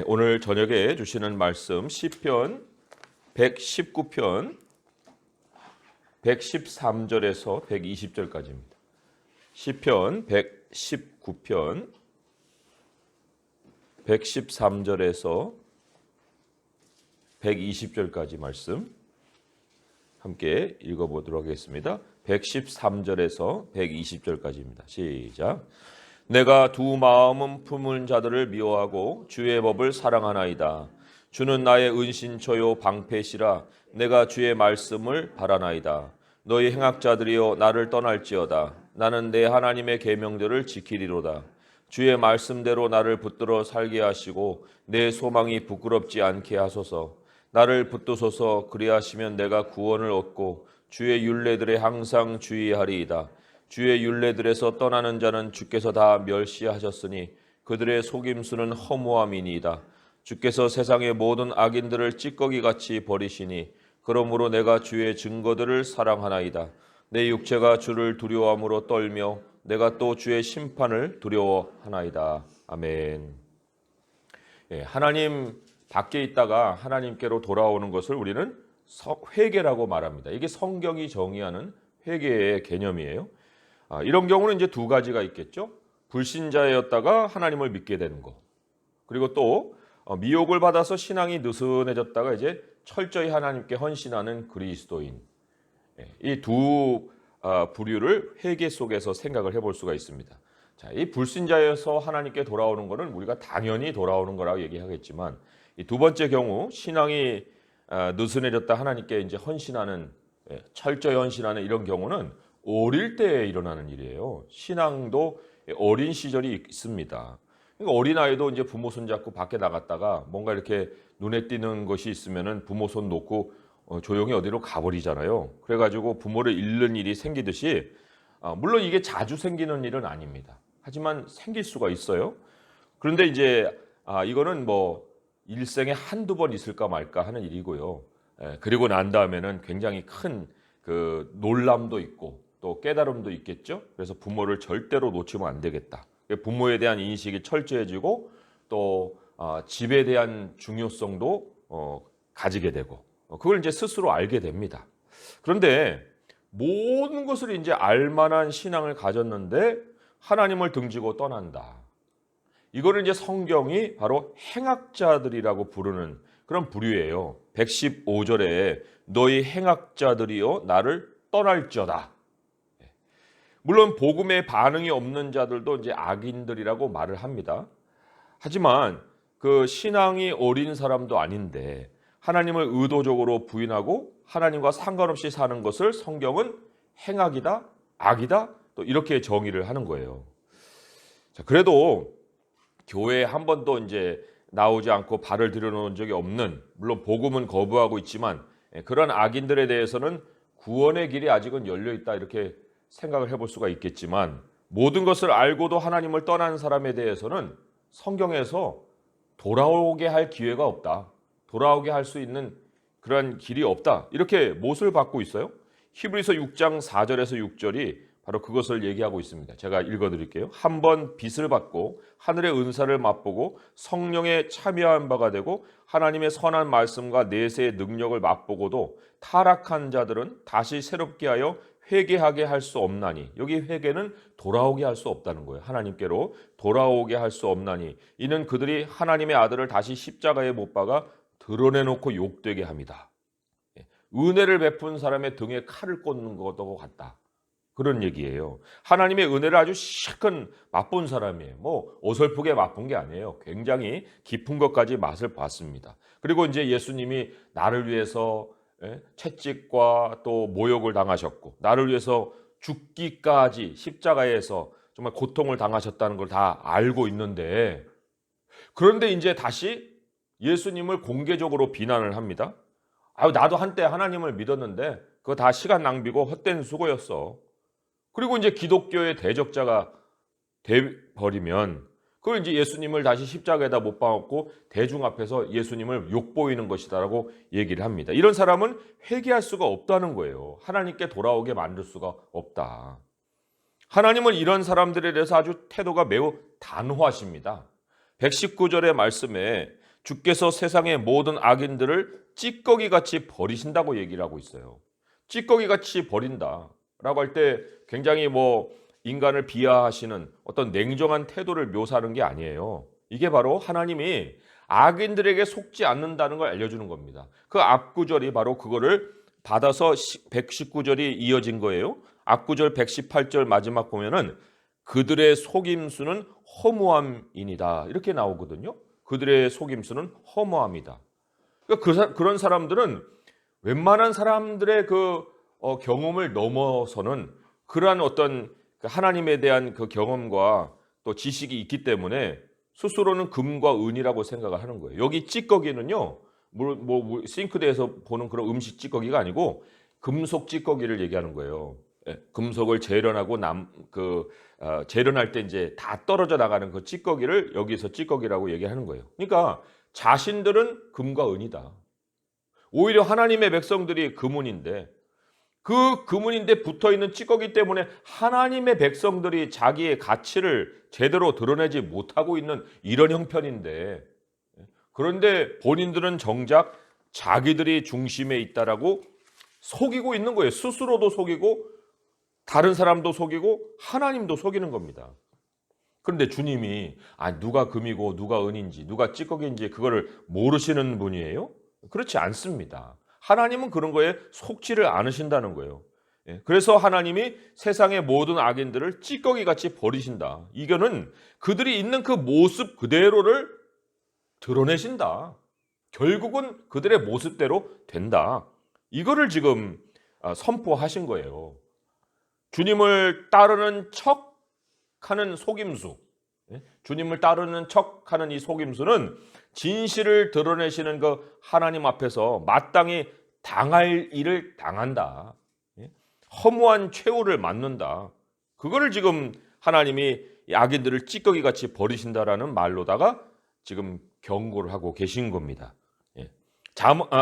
오늘 저녁에 주시는 말씀 시편 119편 113절에서 120절까지입니다. 시편 119편 113절에서 120절까지 말씀 함께 읽어보도록 하겠습니다. 113절에서 120절까지입니다. 시작. 내가 두 마음은 품은 자들을 미워하고 주의 법을 사랑하나이다. 주는 나의 은신처요 방패시라. 내가 주의 말씀을 바라나이다. 너희 행악자들이여 나를 떠날지어다. 나는 내 하나님의 계명들을 지키리로다. 주의 말씀대로 나를 붙들어 살게 하시고 내 소망이 부끄럽지 않게 하소서. 나를 붙드소서. 그리하시면 내가 구원을 얻고 주의 율례들에 항상 주의하리이다. 주의 율례들에서 떠나는 자는 주께서 다 멸시하셨으니 그들의 속임수는 허무함이니이다. 주께서 세상의 모든 악인들을 찌꺼기같이 버리시니 그러므로 내가 주의 증거들을 사랑하나이다. 내 육체가 주를 두려워함으로 떨며 내가 또 주의 심판을 두려워하나이다. 아멘. 하나님 밖에 있다가 하나님께로 돌아오는 것을 우리는 회개라고 말합니다. 이게 성경이 정의하는 회개의 개념이에요. 이런 경우는 이제 두 가지가 있겠죠. 불신자였다가 하나님을 믿게 되는 거. 그리고 또 미혹을 받아서 신앙이 느슨해졌다가 이제 철저히 하나님께 헌신하는 그리스도인. 이 두 부류를 회개 속에서 생각을 해볼 수가 있습니다. 자, 이 불신자여서 하나님께 돌아오는 것은 우리가 당연히 돌아오는 거라고 얘기하겠지만 이 두 번째 경우 신앙이 느슨해졌다 하나님께 이제 헌신하는 철저히 헌신하는 이런 경우는 어릴 때 일어나는 일이에요. 신앙도 어린 시절이 있습니다. 그러니까 어린아이도 이제 부모 손 잡고 밖에 나갔다가 뭔가 이렇게 눈에 띄는 것이 있으면은 부모 손 놓고 조용히 어디로 가버리잖아요. 그래가지고 부모를 잃는 일이 생기듯이 물론 이게 자주 생기는 일은 아닙니다. 하지만 생길 수가 있어요. 그런데 이제 이거는 뭐 일생에 한두 번 있을까 말까 하는 일이고요. 그리고 난 다음에는 굉장히 큰 그 놀람도 있고 또 깨달음도 있겠죠. 그래서 부모를 절대로 놓치면 안 되겠다. 부모에 대한 인식이 철저해지고 또 집에 대한 중요성도 가지게 되고 그걸 이제 스스로 알게 됩니다. 그런데 모든 것을 이제 알만한 신앙을 가졌는데 하나님을 등지고 떠난다. 이거를 이제 성경이 바로 행악자들이라고 부르는 그런 부류예요. 115절에 너희 행악자들이여 나를 떠날지어다. 물론 복음에 반응이 없는 자들도 이제 악인들이라고 말을 합니다. 하지만 그 신앙이 어린 사람도 아닌데 하나님을 의도적으로 부인하고 하나님과 상관없이 사는 것을 성경은 행악이다, 악이다, 또 이렇게 정의를 하는 거예요. 자, 그래도 교회에 한 번도 이제 나오지 않고 발을 들여놓은 적이 없는, 물론 복음은 거부하고 있지만 그런 악인들에 대해서는 구원의 길이 아직은 열려 있다 이렇게 생각을 해볼 수가 있겠지만 모든 것을 알고도 하나님을 떠난 사람에 대해서는 성경에서 돌아오게 할 기회가 없다. 돌아오게 할 수 있는 그런 길이 없다. 이렇게 못을 받고 있어요. 히브리서 6장 4절에서 6절이 바로 그것을 얘기하고 있습니다. 제가 읽어드릴게요. 한 번 빚을 받고 하늘의 은사를 맛보고 성령에 참여한 바가 되고 하나님의 선한 말씀과 내세의 능력을 맛보고도 타락한 자들은 다시 새롭게 하여 회개하게 할 수 없나니, 여기 회개는 돌아오게 할 수 없다는 거예요. 하나님께로 돌아오게 할 수 없나니 이는 그들이 하나님의 아들을 다시 십자가에 못 박아 드러내놓고 욕되게 합니다. 은혜를 베푼 사람의 등에 칼을 꽂는 것과 같다. 그런 얘기예요. 하나님의 은혜를 아주 실컷 맛본 사람이에요. 뭐 어설프게 맛본 게 아니에요. 굉장히 깊은 것까지 맛을 봤습니다. 그리고 이제 예수님이 나를 위해서 채찍과 또 모욕을 당하셨고 나를 위해서 죽기까지 십자가에서 정말 고통을 당하셨다는 걸 다 알고 있는데, 그런데 이제 다시 예수님을 공개적으로 비난을 합니다. 나도 한때 하나님을 믿었는데 그거 다 시간 낭비고 헛된 수고였어. 그리고 이제 기독교의 대적자가 돼버리면 그걸 이제 예수님을 다시 십자가에다 못 박고 대중 앞에서 예수님을 욕보이는 것이다라고 얘기를 합니다. 이런 사람은 회개할 수가 없다는 거예요. 하나님께 돌아오게 만들 수가 없다. 하나님은 이런 사람들에 대해서 아주 태도가 매우 단호하십니다. 119절의 말씀에 주께서 세상의 모든 악인들을 찌꺼기같이 버리신다고 얘기를 하고 있어요. 찌꺼기같이 버린다라고 할 때 굉장히 인간을 비하하시는 어떤 냉정한 태도를 묘사하는 게 아니에요. 이게 바로 하나님이 악인들에게 속지 않는다는 걸 알려주는 겁니다. 그 앞구절이 바로 그거를 받아서 119절이 이어진 거예요. 앞구절 118절 마지막 보면은 그들의 속임수는 허무함이니다. 이렇게 나오거든요. 그들의 속임수는 허무함이다. 그러니까 그런 사람들은 웬만한 사람들의 경험을 넘어서는 그러한 어떤 하나님에 대한 그 경험과 또 지식이 있기 때문에 스스로는 금과 은이라고 생각을 하는 거예요. 여기 찌꺼기는요, 싱크대에서 보는 그런 음식 찌꺼기가 아니고 금속 찌꺼기를 얘기하는 거예요. 예, 금속을 재련하고 재련할 때 이제 다 떨어져 나가는 그 찌꺼기를 여기서 찌꺼기라고 얘기하는 거예요. 그러니까 자신들은 금과 은이다. 오히려 하나님의 백성들이 금은인데 그 금은인데 붙어있는 찌꺼기 때문에 하나님의 백성들이 자기의 가치를 제대로 드러내지 못하고 있는 이런 형편인데, 그런데 본인들은 정작 자기들이 중심에 있다라고 속이고 있는 거예요. 스스로도 속이고 다른 사람도 속이고 하나님도 속이는 겁니다. 그런데 주님이 누가 금이고 누가 은인지 누가 찌꺼기인지 그거를 모르시는 분이에요? 그렇지 않습니다. 하나님은 그런 거에 속지를 않으신다는 거예요. 그래서 하나님이 세상의 모든 악인들을 찌꺼기같이 버리신다. 이거는 그들이 있는 그 모습 그대로를 드러내신다. 결국은 그들의 모습대로 된다. 이거를 지금 선포하신 거예요. 주님을 따르는 척하는 속임수, 주님을 따르는 척하는 이 속임수는 진실을 드러내시는 그 하나님 앞에서 마땅히 당할 일을 당한다. 허무한 최후를 맞는다. 그거를 지금 하나님이 악인들을 찌꺼기같이 버리신다라는 말로다가 지금 경고를 하고 계신 겁니다.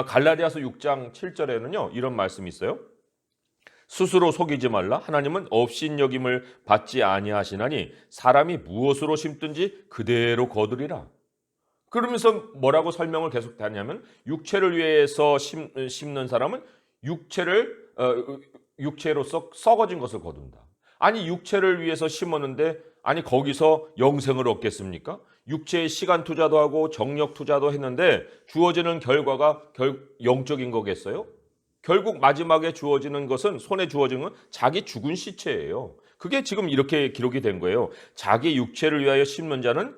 갈라디아서 6장 7절에는요 이런 말씀이 있어요. 스스로 속이지 말라. 하나님은 업신여김을 받지 아니하시나니 사람이 무엇으로 심든지 그대로 거두리라. 그러면서 뭐라고 설명을 계속 하냐면 육체를 위해서 심는 사람은 육체로서 썩어진 것을 거둔다. 아니 육체를 위해서 심었는데 거기서 영생을 얻겠습니까? 육체에 시간 투자도 하고 정력 투자도 했는데 주어지는 결과가 영적인 거겠어요? 결국 마지막에 주어지는 것은 손에 주어지는 건 자기 죽은 시체예요. 그게 지금 이렇게 기록이 된 거예요. 자기 육체를 위하여 심는 자는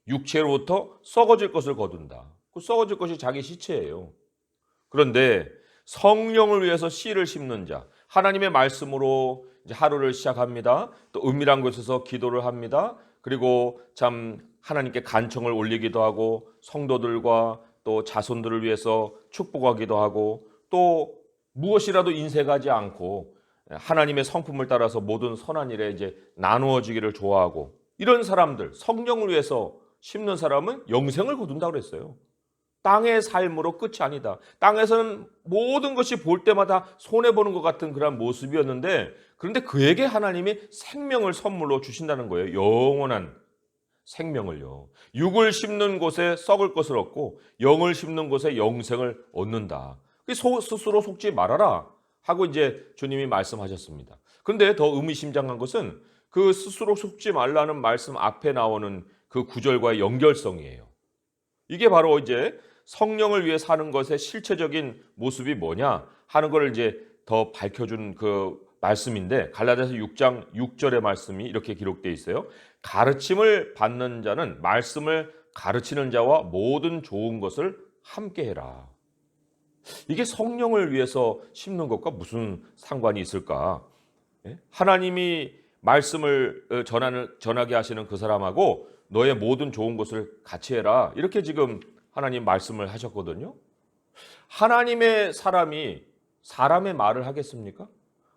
육체로부터 썩어질 것을 거둔다. 그 썩어질 것이 자기 시체예요. 그런데 성령을 위해서 씨를 심는 자, 하나님의 말씀으로 이제 하루를 시작합니다. 또 은밀한 곳에서 기도를 합니다. 그리고 참 하나님께 간청을 올리기도 하고 성도들과 또 자손들을 위해서 축복하기도 하고 또 무엇이라도 인색하지 않고 하나님의 성품을 따라서 모든 선한 일에 이제 나누어지기를 좋아하고 이런 사람들, 성령을 위해서 심는 사람은 영생을 거둔다고 그랬어요. 땅의 삶으로 끝이 아니다. 땅에서는 모든 것이 볼 때마다 손해보는 것 같은 그런 모습이었는데 그런데 그에게 하나님이 생명을 선물로 주신다는 거예요. 영원한 생명을요. 육을 심는 곳에 썩을 것을 얻고 영을 심는 곳에 영생을 얻는다. 스스로 속지 말아라 하고 이제 주님이 말씀하셨습니다. 그런데 더 의미심장한 것은 그 스스로 속지 말라는 말씀 앞에 나오는 그 구절과의 연결성이에요. 이게 바로 이제 성령을 위해 사는 것의 실체적인 모습이 뭐냐 하는 걸 이제 더 밝혀준 그 말씀인데 갈라디아서 6장 6절의 말씀이 이렇게 기록되어 있어요. 가르침을 받는 자는 말씀을 가르치는 자와 모든 좋은 것을 함께 해라. 이게 성령을 위해서 심는 것과 무슨 상관이 있을까? 하나님이 말씀을 전하게 하시는 그 사람하고 너의 모든 좋은 것을 같이 해라. 이렇게 지금 하나님 말씀을 하셨거든요. 하나님의 사람이 사람의 말을 하겠습니까?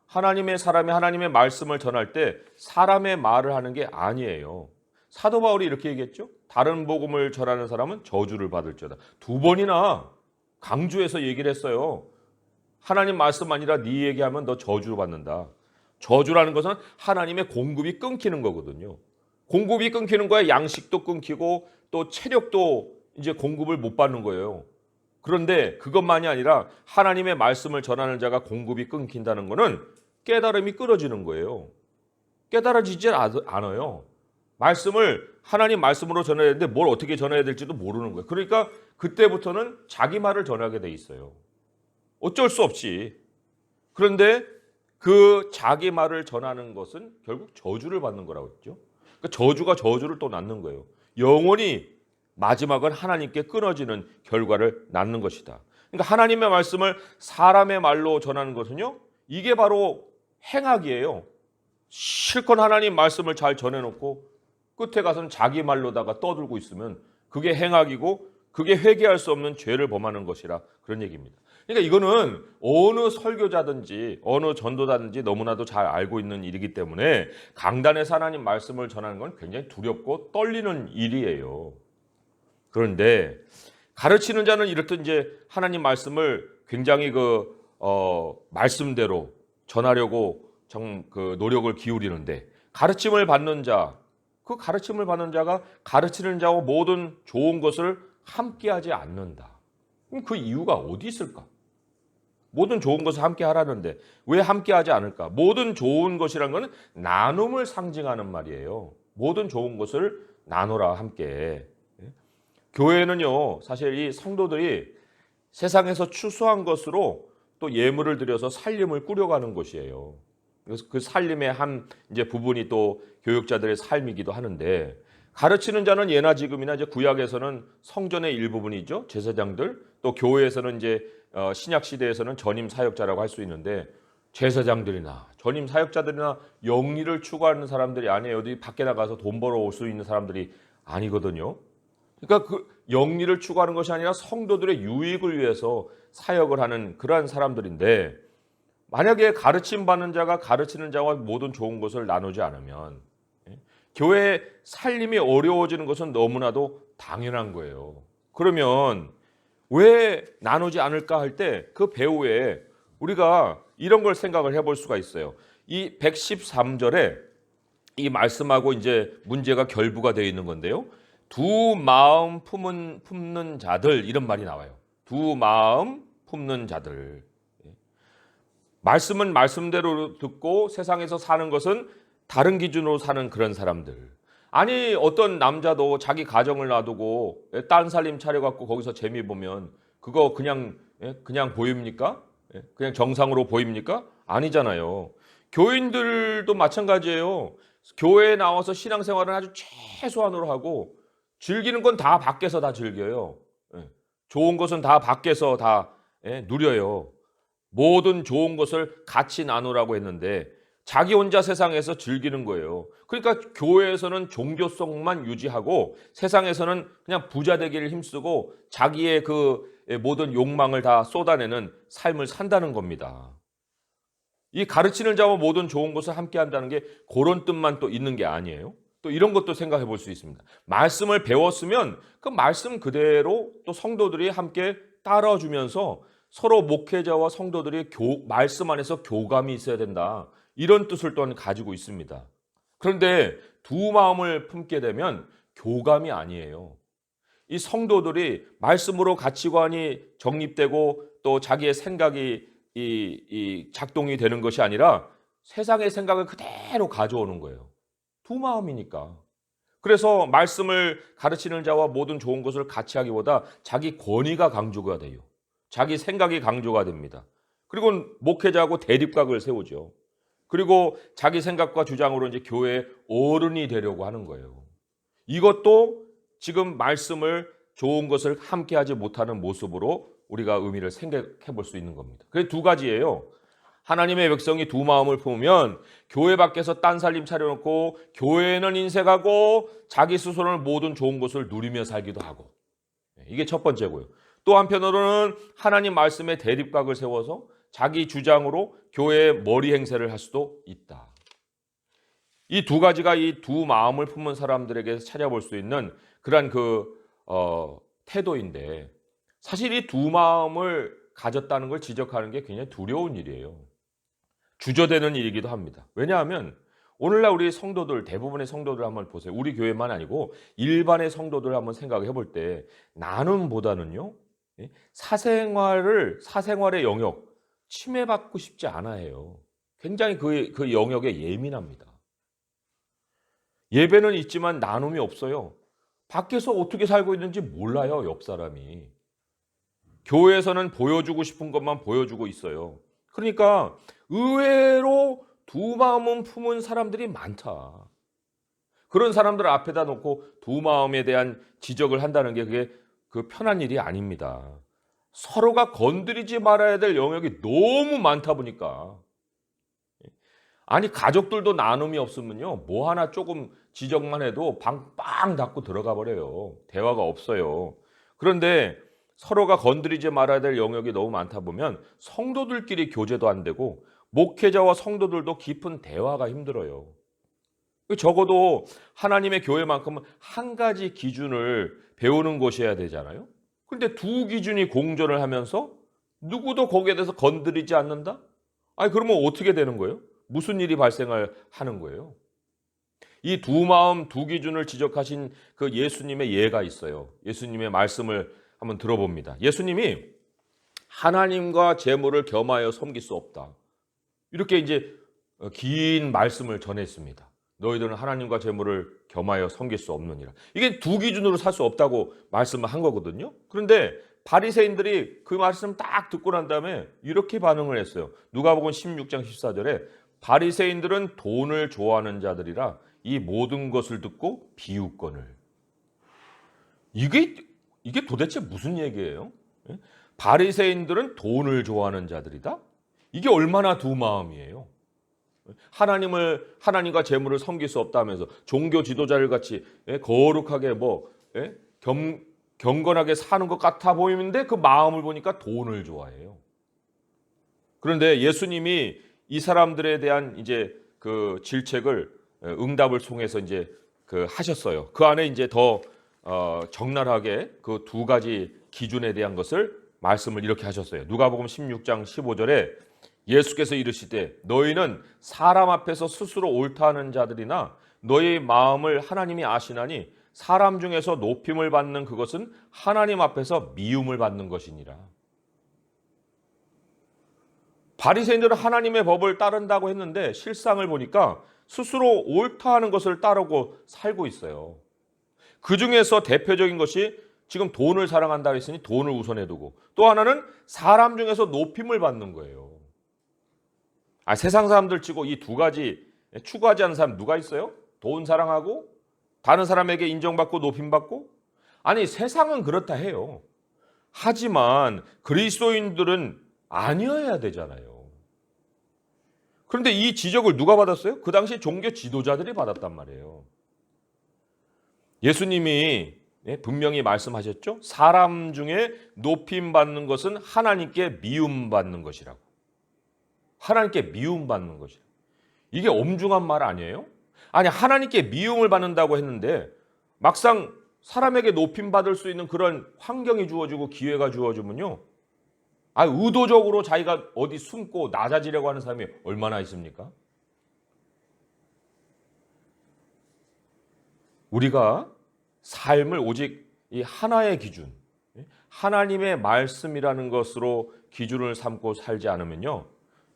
하나님의 사람이 하나님의 말씀을 전할 때 사람의 말을 하는 게 아니에요. 사도 바울이 이렇게 얘기했죠. 다른 복음을 전하는 사람은 저주를 받을지어다. 2번이나 강조해서 얘기를 했어요. 하나님 말씀 아니라 네 얘기하면 너 저주를 받는다. 저주라는 것은 하나님의 공급이 끊기는 거거든요. 공급이 끊기는 거에 양식도 끊기고 또 체력도 이제 공급을 못 받는 거예요. 그런데 그것만이 아니라 하나님의 말씀을 전하는 자가 공급이 끊긴다는 것은 깨달음이 끊어지는 거예요. 깨달아지지 않아요. 말씀을 하나님 말씀으로 전해야 되는데 뭘 어떻게 전해야 될지도 모르는 거예요. 그러니까 그때부터는 자기 말을 전하게 돼 있어요. 어쩔 수 없이. 그런데 그 자기 말을 전하는 것은 결국 저주를 받는 거라고 했죠. 그러니까 저주가 저주를 또 낳는 거예요. 영원히 마지막은 하나님께 끊어지는 결과를 낳는 것이다. 그러니까 하나님의 말씀을 사람의 말로 전하는 것은요, 이게 바로 행악이에요. 실컷 하나님 말씀을 잘 전해놓고 끝에 가서는 자기 말로다가 떠들고 있으면 그게 행악이고 그게 회개할 수 없는 죄를 범하는 것이라 그런 얘기입니다. 그러니까 이거는 어느 설교자든지 어느 전도자든지 너무나도 잘 알고 있는 일이기 때문에 강단에서 하나님 말씀을 전하는 건 굉장히 두렵고 떨리는 일이에요. 그런데 가르치는 자는 이렇듯 이제 하나님 말씀을 굉장히 말씀대로 전하려고 그 노력을 기울이는데 가르침을 받는 자, 그 가르침을 받는 자가 가르치는 자와 모든 좋은 것을 함께하지 않는다. 그 이유가 어디 있을까? 모든 좋은 것을 함께 하라는데 왜 함께 하지 않을까? 모든 좋은 것이란 것은 나눔을 상징하는 말이에요. 모든 좋은 것을 나누라 함께. 교회는요, 사실 이 성도들이 세상에서 추수한 것으로 또 예물을 드려서 살림을 꾸려가는 것이에요. 그래서 그 살림의 한 이제 부분이 또 교육자들의 삶이기도 하는데 가르치는 자는 예나 지금이나 이제 구약에서는 성전의 일부분이죠. 제사장들, 또 교회에서는 이제 신약 시대에서는 전임 사역자라고 할 수 있는데 제사장들이나 전임 사역자들이나 영리를 추구하는 사람들이 아니에요. 어디 밖에 나가서 돈 벌어올 수 있는 사람들이 아니거든요. 그러니까 그 영리를 추구하는 것이 아니라 성도들의 유익을 위해서 사역을 하는 그러한 사람들인데 만약에 가르침 받는 자가 가르치는 자와 모든 좋은 것을 나누지 않으면 교회의 살림이 어려워지는 것은 너무나도 당연한 거예요. 그러면 왜 나누지 않을까 할 때 그 배후에 우리가 이런 걸 생각을 해볼 수가 있어요. 이 113절에 이 말씀하고 이제 문제가 결부가 되어 있는 건데요. 두 마음 품는 자들 이런 말이 나와요. 두 마음 품는 자들. 말씀은 말씀대로 듣고 세상에서 사는 것은 다른 기준으로 사는 그런 사람들. 아니 어떤 남자도 자기 가정을 놔두고 딴 살림 차려갖고 거기서 재미 보면 그거 그냥 보입니까? 그냥 정상으로 보입니까? 아니잖아요. 교인들도 마찬가지예요. 교회에 나와서 신앙생활은 아주 최소한으로 하고 즐기는 건 다 밖에서 다 즐겨요. 좋은 것은 다 밖에서 다 누려요. 모든 좋은 것을 같이 나누라고 했는데 자기 혼자 세상에서 즐기는 거예요. 그러니까 교회에서는 종교성만 유지하고 세상에서는 그냥 부자 되기를 힘쓰고 자기의 그 모든 욕망을 다 쏟아내는 삶을 산다는 겁니다. 이 가르치는 자와 모든 좋은 것을 함께 한다는 게 그런 뜻만 또 있는 게 아니에요. 또 이런 것도 생각해 볼 수 있습니다. 말씀을 배웠으면 그 말씀 그대로 또 성도들이 함께 따라주면서 서로 목회자와 성도들이 말씀 안에서 교감이 있어야 된다. 이런 뜻을 또한 가지고 있습니다. 그런데 두 마음을 품게 되면 교감이 아니에요. 이 성도들이 말씀으로 가치관이 정립되고 또 자기의 생각이 작동이 되는 것이 아니라 세상의 생각을 그대로 가져오는 거예요. 두 마음이니까. 그래서 말씀을 가르치는 자와 모든 좋은 것을 같이 하기보다 자기 권위가 강조가 돼요. 자기 생각이 강조가 됩니다. 그리고 목회자하고 대립각을 세우죠. 그리고 자기 생각과 주장으로 이제 교회의 어른이 되려고 하는 거예요. 이것도 지금 말씀을 좋은 것을 함께 하지 못하는 모습으로 우리가 의미를 생각해 볼 수 있는 겁니다. 그게 두 가지예요. 하나님의 백성이 두 마음을 품으면 교회 밖에서 딴 살림 차려놓고 교회는 인색하고 자기 스스로는 모든 좋은 것을 누리며 살기도 하고 이게 첫 번째고요. 또 한편으로는 하나님 말씀에 대립각을 세워서 자기 주장으로 교회의 머리 행세를 할 수도 있다. 이 두 가지가 이 두 마음을 품은 사람들에게 찾아볼 수 있는 그러한 태도인데 사실 이 두 마음을 가졌다는 걸 지적하는 게 굉장히 두려운 일이에요. 주저되는 일이기도 합니다. 왜냐하면 오늘날 우리 성도들, 대부분의 성도들 한번 보세요. 우리 교회만 아니고 일반의 성도들 한번 생각해 볼 때 나눔보다는요, 사생활의 영역 침해받고 싶지 않아 해요. 굉장히 그 영역에 예민합니다. 예배는 있지만 나눔이 없어요. 밖에서 어떻게 살고 있는지 몰라요, 옆 사람이. 교회에서는 보여주고 싶은 것만 보여주고 있어요. 그러니까 의외로 두 마음은 품은 사람들이 많다. 그런 사람들 앞에다 놓고 두 마음에 대한 지적을 한다는 게 그게 그 편한 일이 아닙니다. 서로가 건드리지 말아야 될 영역이 너무 많다 보니까. 아니 가족들도 나눔이 없으면요, 뭐 하나 조금 지적만 해도 방 빵 닫고 들어가 버려요. 대화가 없어요. 그런데 서로가 건드리지 말아야 될 영역이 너무 많다 보면 성도들끼리 교제도 안 되고 목회자와 성도들도 깊은 대화가 힘들어요. 적어도 하나님의 교회만큼은 한 가지 기준을 배우는 곳이어야 되잖아요. 그런데 두 기준이 공존을 하면서 누구도 거기에 대해서 건드리지 않는다? 아니 그러면 어떻게 되는 거예요? 무슨 일이 발생을 하는 거예요? 이 두 마음 두 기준을 지적하신 그 예수님의 예가 있어요. 예수님의 말씀을 한번 들어봅니다. 예수님이 하나님과 재물을 겸하여 섬길 수 없다. 이렇게 이제 긴 말씀을 전했습니다. 너희들은 하나님과 재물을 겸하여 섬길 수 없느니라. 이게 두 기준으로 살 수 없다고 말씀을 한 거거든요. 그런데 바리새인들이 그 말씀 딱 듣고 난 다음에 이렇게 반응을 했어요. 누가복음 16장 14절에 바리새인들은 돈을 좋아하는 자들이라 이 모든 것을 듣고 비웃거늘. 이게 도대체 무슨 얘기예요? 바리새인들은 돈을 좋아하는 자들이다? 이게 얼마나 두 마음이에요? 하나님과 재물을 섬길 수 없다면서 종교 지도자를 같이 거룩하게 경건하게 사는 것 같아 보이는데 그 마음을 보니까 돈을 좋아해요. 그런데 예수님이 이 사람들에 대한 이제 그 질책을 응답을 통해서 이제 그 하셨어요. 그 안에 이제 더 적나라하게 그 두 가지 기준에 대한 것을 말씀을 이렇게 하셨어요. 누가복음 16장 15절에 예수께서 이르시되 너희는 사람 앞에서 스스로 옳다 하는 자들이나 너희 마음을 하나님이 아시나니 사람 중에서 높임을 받는 그것은 하나님 앞에서 미움을 받는 것이니라. 바리새인들은 하나님의 법을 따른다고 했는데 실상을 보니까 스스로 옳다 하는 것을 따르고 살고 있어요. 그 중에서 대표적인 것이 지금 돈을 사랑한다 했으니 돈을 우선해 두고 또 하나는 사람 중에서 높임을 받는 거예요. 세상 사람들 치고 이 두 가지 추구하지 않는 사람 누가 있어요? 돈 사랑하고 다른 사람에게 인정받고 높임받고? 아니 세상은 그렇다 해요. 하지만 그리스도인들은 아니어야 되잖아요. 그런데 이 지적을 누가 받았어요? 그 당시 종교 지도자들이 받았단 말이에요. 예수님이 분명히 말씀하셨죠. 사람 중에 높임받는 것은 하나님께 미움받는 것이라고. 하나님께 미움받는 것이라고. 이게 엄중한 말 아니에요? 아니 하나님께 미움을 받는다고 했는데 막상 사람에게 높임받을 수 있는 그런 환경이 주어지고 기회가 주어지면요. 의도적으로 자기가 어디 숨고 낮아지려고 하는 사람이 얼마나 있습니까? 우리가 삶을 오직 이 하나의 기준, 하나님의 말씀이라는 것으로 기준을 삼고 살지 않으면요.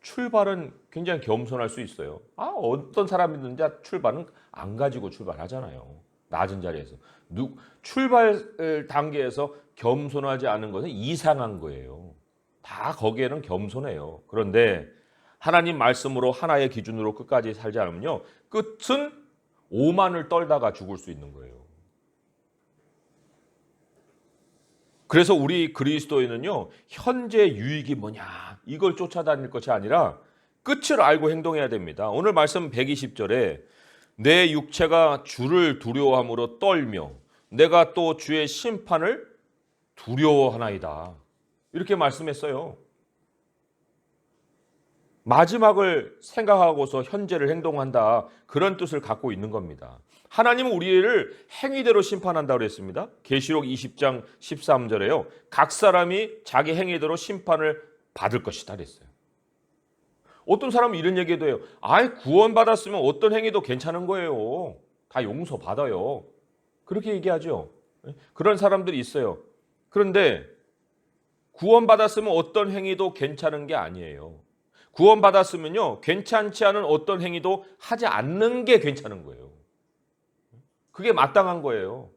출발은 굉장히 겸손할 수 있어요. 어떤 사람이든지 출발은 안 가지고 출발하잖아요. 낮은 자리에서. 출발 단계에서 겸손하지 않은 것은 이상한 거예요. 다 거기에는 겸손해요. 그런데 하나님 말씀으로 하나의 기준으로 끝까지 살지 않으면요. 끝은 오만을 떨다가 죽을 수 있는 거예요. 그래서 우리 그리스도인은요. 현재 유익이 뭐냐 이걸 쫓아다닐 것이 아니라 끝을 알고 행동해야 됩니다. 오늘 말씀 120절에 내 육체가 주를 두려워함으로 떨며 내가 또 주의 심판을 두려워하나이다. 이렇게 말씀했어요. 마지막을 생각하고서 현재를 행동한다. 그런 뜻을 갖고 있는 겁니다. 하나님은 우리를 행위대로 심판한다고 그랬습니다. 계시록 20장 13절에요. 각 사람이 자기 행위대로 심판을 받을 것이다 그랬어요. 어떤 사람은 이런 얘기도 해요. 아이, 구원받았으면 어떤 행위도 괜찮은 거예요. 다 용서받아요. 그렇게 얘기하죠. 그런 사람들이 있어요. 그런데 구원받았으면 어떤 행위도 괜찮은 게 아니에요. 구원받았으면요, 괜찮지 않은 어떤 행위도 하지 않는 게 괜찮은 거예요. 그게 마땅한 거예요.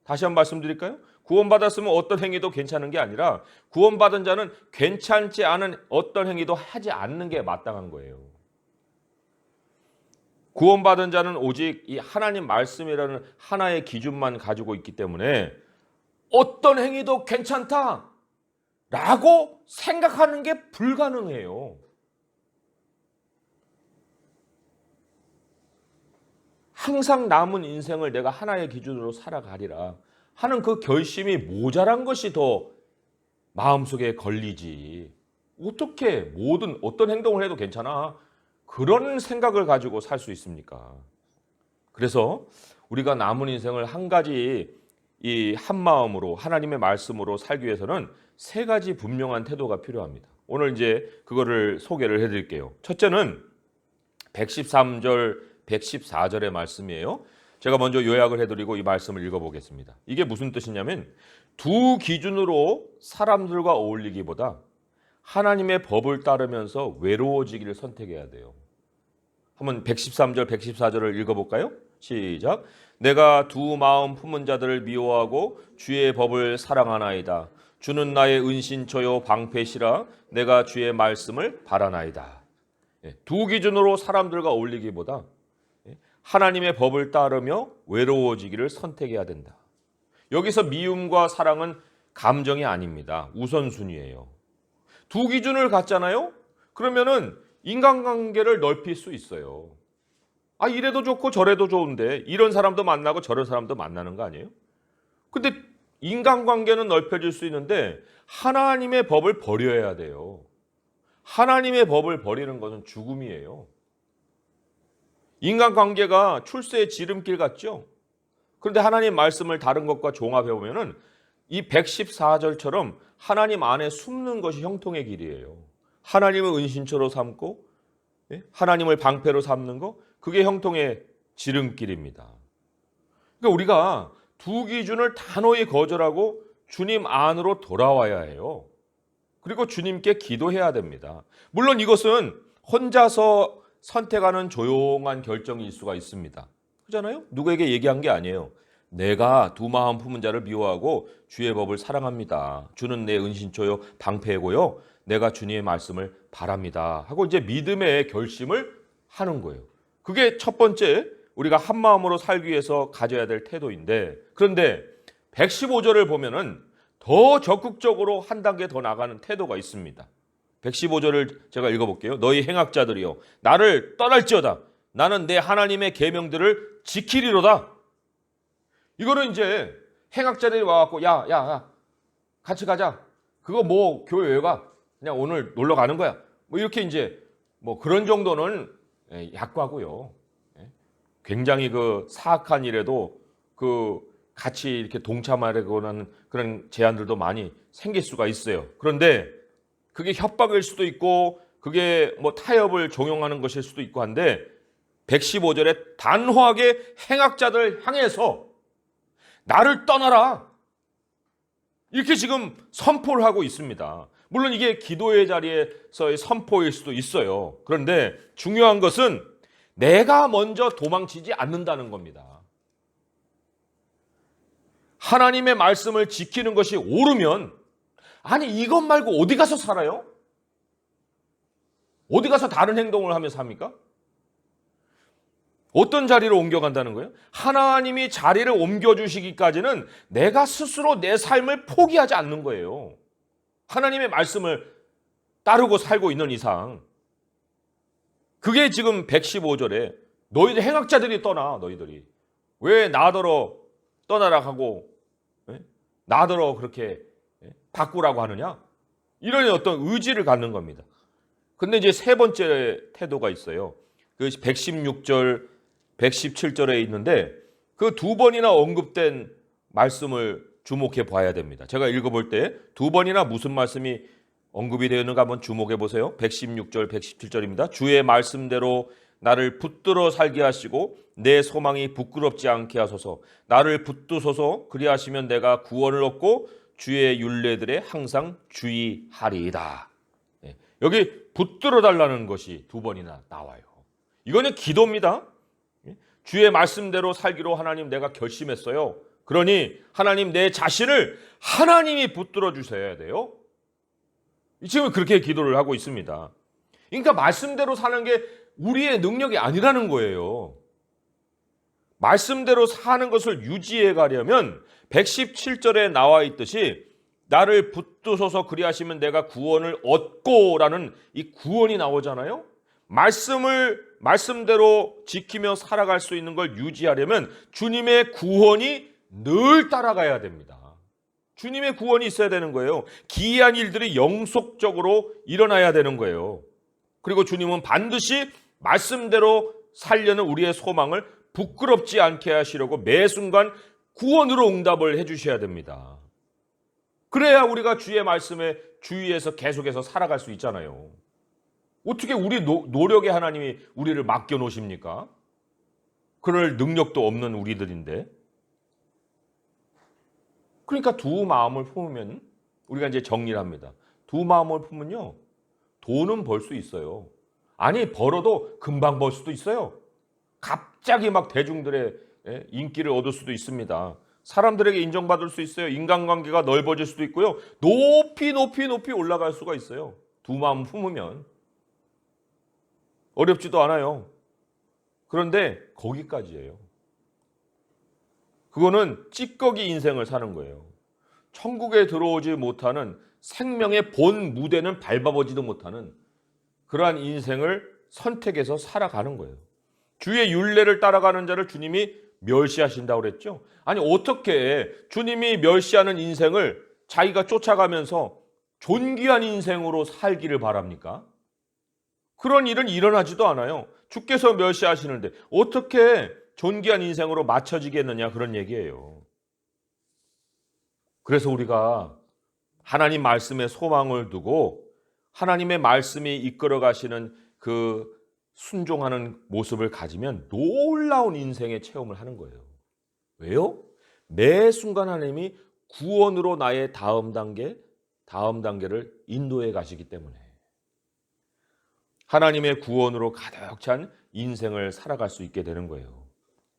다시 한번 말씀드릴까요? 구원받았으면 어떤 행위도 괜찮은 게 아니라 구원받은 자는 괜찮지 않은 어떤 행위도 하지 않는 게 마땅한 거예요. 구원받은 자는 오직 이 하나님 말씀이라는 하나의 기준만 가지고 있기 때문에 어떤 행위도 괜찮다라고 생각하는 게 불가능해요. 항상 남은 인생을 내가 하나의 기준으로 살아가리라 하는 그 결심이 모자란 것이 더 마음속에 걸리지. 어떻게 어떤 행동을 해도 괜찮아. 그런 생각을 가지고 살 수 있습니까? 그래서 우리가 남은 인생을 한 가지 이 한 마음으로 하나님의 말씀으로 살기 위해서는 세 가지 분명한 태도가 필요합니다. 오늘 이제 그거를 소개를 해드릴게요. 첫째는 113절, 114절의 말씀이에요. 제가 먼저 요약을 해드리고 이 말씀을 읽어보겠습니다. 이게 무슨 뜻이냐면 두 기준으로 사람들과 어울리기보다 하나님의 법을 따르면서 외로워지기를 선택해야 돼요. 한번 113절, 114절을 읽어볼까요? 시작. 내가 두 마음 품은 자들을 미워하고 주의 법을 사랑하나이다. 주는 나의 은신처요 방패시라. 내가 주의 말씀을 바라나이다. 두 기준으로 사람들과 어울리기보다 하나님의 법을 따르며 외로워지기를 선택해야 된다. 여기서 미움과 사랑은 감정이 아닙니다. 우선순위예요. 두 기준을 갖잖아요? 그러면은 인간관계를 넓힐 수 있어요. 아, 이래도 좋고 저래도 좋은데 이런 사람도 만나고 저런 사람도 만나는 거 아니에요? 근데 인간관계는 넓혀질 수 있는데 하나님의 법을 버려야 돼요. 하나님의 법을 버리는 것은 죽음이에요. 인간관계가 출세의 지름길 같죠? 그런데 하나님 말씀을 다른 것과 종합해 보면은 이 114절처럼 하나님 안에 숨는 것이 형통의 길이에요. 하나님을 은신처로 삼고 하나님을 방패로 삼는 거, 그게 형통의 지름길입니다. 그러니까 우리가 두 기준을 단호히 거절하고 주님 안으로 돌아와야 해요. 그리고 주님께 기도해야 됩니다. 물론 이것은 혼자서 선택하는 조용한 결정일 수가 있습니다. 그렇잖아요? 누구에게 얘기한 게 아니에요. 내가 두 마음 품은 자를 미워하고 주의 법을 사랑합니다. 주는 내 은신처요 방패고요. 내가 주님의 말씀을 바랍니다. 하고 이제 믿음의 결심을 하는 거예요. 그게 첫 번째 우리가 한 마음으로 살기 위해서 가져야 될 태도인데, 그런데 115절을 보면은 더 적극적으로 한 단계 더 나가는 태도가 있습니다. 115절을 제가 읽어볼게요. 너희 행악자들이여 나를 떠날지어다. 나는 내 하나님의 계명들을 지키리로다. 이거는 이제 행악자들이 와갖고 야 같이 가자. 그거 뭐 교회 왜 가? 그냥 오늘 놀러 가는 거야. 뭐 이렇게 이제 뭐 그런 정도는 약과고요. 굉장히 그 사악한 일에도 그 같이 이렇게 동참하려고 하는 그런 제안들도 많이 생길 수가 있어요. 그런데 그게 협박일 수도 있고 그게 뭐 타협을 종용하는 것일 수도 있고 한데 115절에 단호하게 행악자들 향해서 나를 떠나라 이렇게 지금 선포를 하고 있습니다. 물론 이게 기도의 자리에서의 선포일 수도 있어요. 그런데 중요한 것은 내가 먼저 도망치지 않는다는 겁니다. 하나님의 말씀을 지키는 것이 옳으면 아니 이것 말고 어디 가서 살아요? 어디 가서 다른 행동을 하며 삽니까? 어떤 자리로 옮겨간다는 거예요? 하나님이 자리를 옮겨주시기까지는 내가 스스로 내 삶을 포기하지 않는 거예요. 하나님의 말씀을 따르고 살고 있는 이상. 그게 지금 115절에 너희들 행악자들이 떠나. 너희들이 왜 나더러 떠나라 하고 나더러 그렇게 바꾸라고 하느냐? 이런 어떤 의지를 갖는 겁니다. 근데 이제 세 번째 태도가 있어요. 그 116절, 117절에 있는데 그 두 번이나 언급된 말씀을 주목해 봐야 됩니다. 제가 읽어볼 때 두 번이나 무슨 말씀이 언급이 되어 있는 거 한번 주목해 보세요. 116절, 117절입니다. 주의 말씀대로 나를 붙들어 살게 하시고 내 소망이 부끄럽지 않게 하소서. 나를 붙드소서. 그리하시면 내가 구원을 얻고 주의 율례들에 항상 주의하리이다. 여기 붙들어 달라는 것이 두 번이나 나와요. 이거는 기도입니다. 주의 말씀대로 살기로 하나님 내가 결심했어요. 그러니 하나님 내 자신을 하나님이 붙들어 주셔야 돼요. 지금 그렇게 기도를 하고 있습니다. 그러니까 말씀대로 사는 게 우리의 능력이 아니라는 거예요. 말씀대로 사는 것을 유지해 가려면 117절에 나와 있듯이 나를 붙드소서 그리하시면 내가 구원을 얻고라는 이 구원이 나오잖아요. 말씀대로 지키며 살아갈 수 있는 걸 유지하려면 주님의 구원이 늘 따라가야 됩니다. 주님의 구원이 있어야 되는 거예요. 기이한 일들이 영속적으로 일어나야 되는 거예요. 그리고 주님은 반드시 말씀대로 살려는 우리의 소망을 부끄럽지 않게 하시려고 매 순간 구원으로 응답을 해주셔야 됩니다. 그래야 우리가 주의 말씀에 주의해서 계속해서 살아갈 수 있잖아요. 어떻게 우리 노력에 하나님이 우리를 맡겨놓으십니까? 그럴 능력도 없는 우리들인데. 그러니까 두 마음을 품으면 우리가 이제 정리를 합니다. 두 마음을 품으면요. 돈은 벌 수 있어요. 아니 벌어도 금방 벌 수도 있어요. 갑자기 막 대중들의 인기를 얻을 수도 있습니다. 사람들에게 인정받을 수 있어요. 인간관계가 넓어질 수도 있고요. 높이 올라갈 수가 있어요. 두 마음 품으면. 어렵지도 않아요. 그런데 거기까지예요. 그거는 찌꺼기 인생을 사는 거예요. 천국에 들어오지 못하는 생명의 본 무대는 밟아보지도 못하는 그러한 인생을 선택해서 살아가는 거예요. 주의 율례를 따라가는 자를 주님이 멸시하신다고 그랬죠. 아니 어떻게 주님이 멸시하는 인생을 자기가 쫓아가면서 존귀한 인생으로 살기를 바랍니까? 그런 일은 일어나지도 않아요. 주께서 멸시하시는데 어떻게 존귀한 인생으로 맞춰지겠느냐 그런 얘기예요. 그래서 우리가 하나님 말씀에 소망을 두고 하나님의 말씀이 이끌어 가시는 그 순종하는 모습을 가지면 놀라운 인생의 체험을 하는 거예요. 왜요? 매 순간 하나님이 구원으로 나의 다음 단계를 인도해 가시기 때문에 하나님의 구원으로 가득 찬 인생을 살아갈 수 있게 되는 거예요.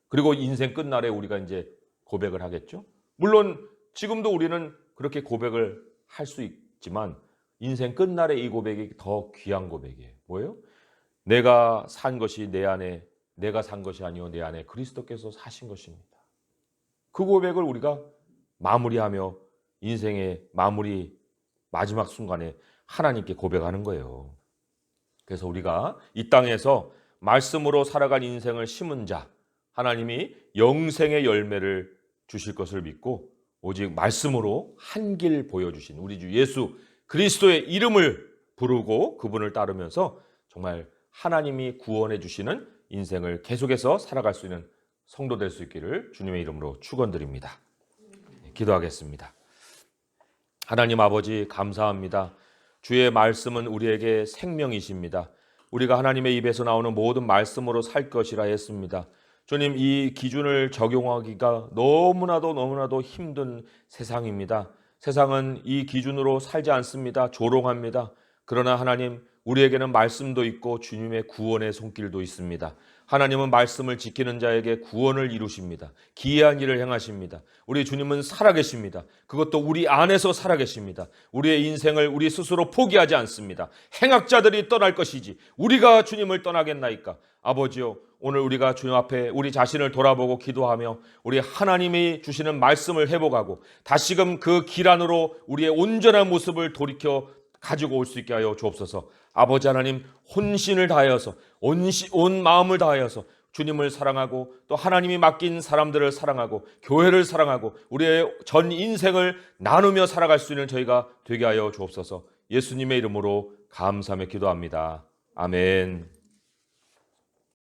그리고 인생 끝날에 우리가 이제 고백을 하겠죠. 물론 지금도 우리는 그렇게 고백을 할 수 있지만 인생 끝날에 이 고백이 더 귀한 고백이에요. 뭐예요? 내가 산 것이 내 안에 내가 산 것이 아니오 내 안에 그리스도께서 사신 것입니다. 그 고백을 우리가 마무리하며 인생의 마지막 순간에 하나님께 고백하는 거예요. 그래서 우리가 이 땅에서 말씀으로 살아간 인생을 심은 자 하나님이 영생의 열매를 주실 것을 믿고 오직 말씀으로 한 길 보여주신 우리 주 예수 그리스도의 이름을 부르고 그분을 따르면서 정말 하나님이 구원해 주시는 인생을 계속해서 살아갈 수 있는 성도 될 수 있기를 주님의 이름으로 축원드립니다. 기도하겠습니다. 하나님 아버지 감사합니다. 주의 말씀은 우리에게 생명이십니다. 우리가 하나님의 입에서 나오는 모든 말씀으로 살 것이라 했습니다. 주님, 이 기준을 적용하기가 너무나도 힘든 세상입니다. 세상은 이 기준으로 살지 않습니다. 조롱합니다. 그러나 하나님, 우리에게는 말씀도 있고 주님의 구원의 손길도 있습니다. 하나님은 말씀을 지키는 자에게 구원을 이루십니다. 기이한 일을 행하십니다. 우리 주님은 살아계십니다. 그것도 우리 안에서 살아계십니다. 우리의 인생을 우리 스스로 포기하지 않습니다. 행악자들이 떠날 것이지 우리가 주님을 떠나겠나이까. 아버지요, 오늘 우리가 주님 앞에 우리 자신을 돌아보고 기도하며 우리 하나님이 주시는 말씀을 회복하고 다시금 그 길 안으로 우리의 온전한 모습을 돌이켜 가지고 올 수 있게 하여 주옵소서. 아버지 하나님, 혼신을 다하여서 온 마음을 다하여서 주님을 사랑하고 또 하나님이 맡긴 사람들을 사랑하고 교회를 사랑하고 우리의 전 인생을 나누며 살아갈 수 있는 저희가 되게 하여 주옵소서. 예수님의 이름으로 감사하며 기도합니다. 아멘.